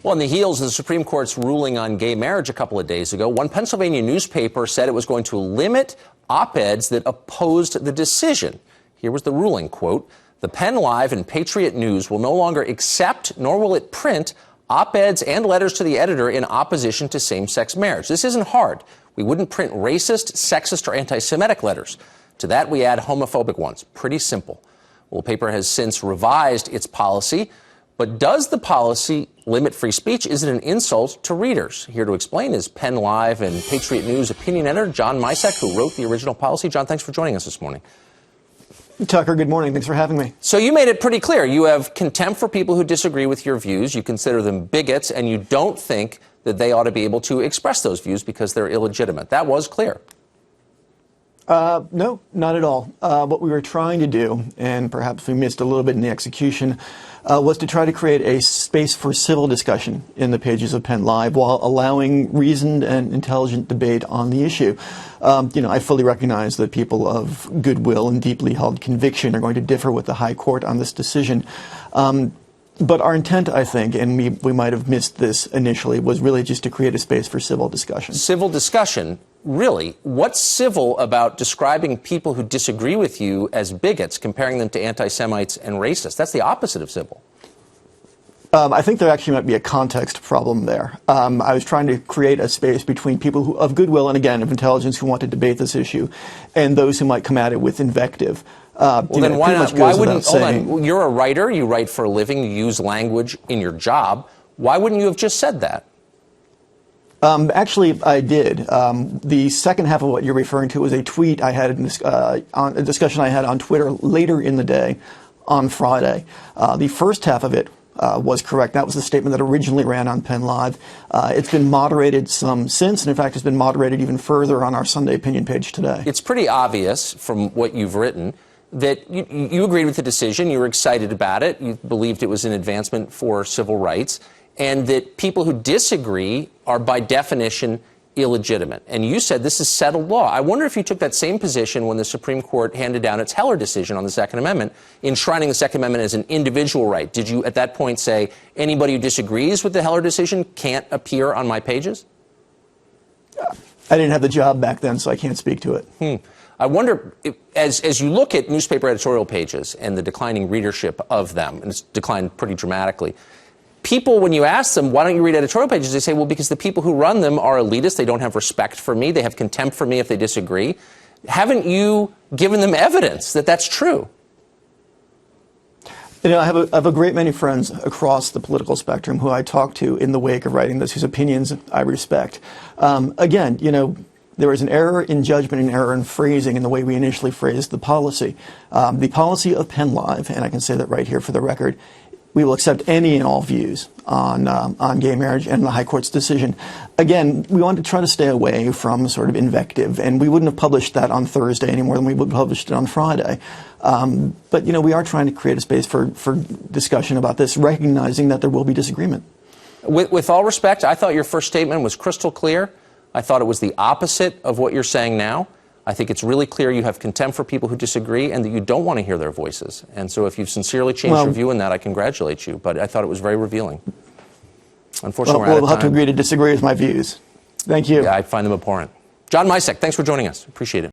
Well, on the heels of the Supreme Court's ruling on gay marriage a couple of days ago, one Pennsylvania newspaper said it was going to limit op-eds that opposed the decision. Here was the ruling, quote, "The Penn Live and Patriot News will no longer accept, nor will it print, op-eds and letters to the editor in opposition to same-sex marriage." This isn't hard. We wouldn't print racist, sexist, or anti-Semitic letters. To that, we add homophobic ones. Pretty simple. Well, the paper has since revised its policy. But does the policy limit free speech? Is it an insult to readers? Here to explain is Penn Live and Patriot News opinion editor John Misek, who wrote the original policy. John, thanks for joining us this morning. Tucker, good morning. Thanks for having me. So you made it pretty clear. You have contempt for people who disagree with your views. You consider them bigots, and you don't think that they ought to be able to express those views because they're illegitimate. That was clear. No, not at all. What we were trying to do, and perhaps we missed a little bit in the execution, was to try to create a space for civil discussion in the pages of Penn Live while allowing reasoned and intelligent debate on the issue. I fully recognize that people of goodwill and deeply held conviction are going to differ with the High Court on this decision. But our intent, I think, and we might have missed this initially, was really just to create a space for civil discussion. Civil discussion? Really? What's civil about describing people who disagree with you as bigots, comparing them to anti-Semites and racists? That's the opposite of civil. I think there actually might be a context problem there. I was trying to create a space between people who, of goodwill and, again, of intelligence, who want to debate this issue, and those who might come at it with invective. Well, then why not? Why wouldn't, hold on, you're a writer, you write for a living, you use language in your job. Why wouldn't you have just said that? Actually, I did. The second half of what you're referring to was a tweet I had, on a discussion I had on Twitter later in the day on Friday. The first half of it was correct. That was the statement that originally ran on Penn Live. It's been moderated some since, and in fact, it's been moderated even further on our Sunday opinion page today. It's pretty obvious from what you've written that you agreed with the decision, you were excited about it, you believed it was an advancement for civil rights, and that people who disagree are by definition illegitimate. And you said this is settled law. I wonder if you took that same position when the Supreme Court handed down its Heller decision on the Second Amendment, enshrining the Second Amendment as an individual right. Did you at that point say anybody who disagrees with the Heller decision can't appear on my pages? I didn't have the job back then, so I can't speak to it. I wonder, as you look at newspaper editorial pages and the declining readership of them, and it's declined pretty dramatically, people, when you ask them, why don't you read editorial pages, they say, well, because the people who run them are elitist, they don't have respect for me, they have contempt for me if they disagree. Haven't you given them evidence that that's true? I have a great many friends across the political spectrum who I talk to in the wake of writing this, whose opinions I respect. Again, there was an error in judgment, an error in phrasing in the way we initially phrased the policy. The policy of Penn Live, and I can say that right here for the record, we will accept any and all views on gay marriage and the High Court's decision. Again, we want to try to stay away from sort of invective, and we wouldn't have published that on Thursday any more than we would have published it on Friday. But, we are trying to create a space for discussion about this, recognizing that there will be disagreement. With all respect, I thought your first statement was crystal clear. I thought it was the opposite of what you're saying now. I think it's really clear you have contempt for people who disagree and that you don't want to hear their voices. And so if you've sincerely changed your view in that, I congratulate you. But I thought it was very revealing. Unfortunately, we're out of time. We'll have to agree to disagree with my views. Thank you. Yeah, I find them abhorrent. John Misek, thanks for joining us. Appreciate it.